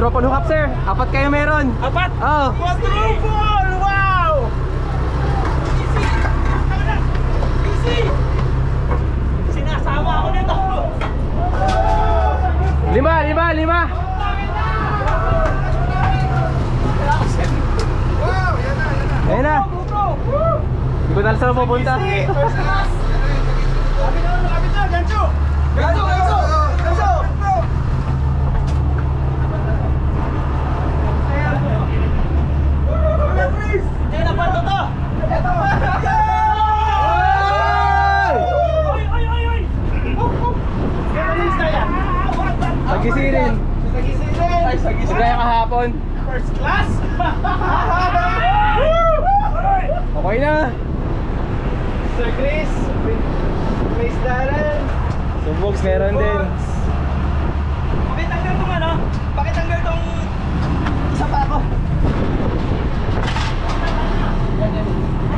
Quadruple hook up, sir. 4 kayo meron. 4? Oh. Quadruple! Wow! Easy! Sinasama ako nito. 5. Ayan na. Hindi ko na saan pupunta. First class! Kapit na, gancho! Gancho! Hindi na pa to! Ito pa! Oy! Sagisirin. Ay, sagisirin! Kaya kahapon. First class! Okay na. Sir Chris, Chris Darren. Subogs meron din. Pakitanggal tong ano? Pakitanggal tong isa pa ako.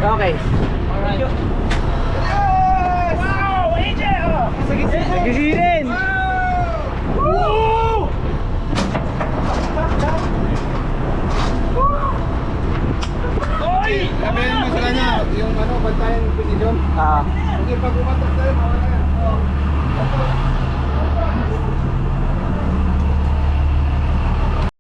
Okay. Alright. Yes! Wow! Angel! Sagisirin. Woo! Oy! Sabihin mo sa kanya, yung ano, bantayan yung posisyon. Ah. Kasi pag umatok tayo,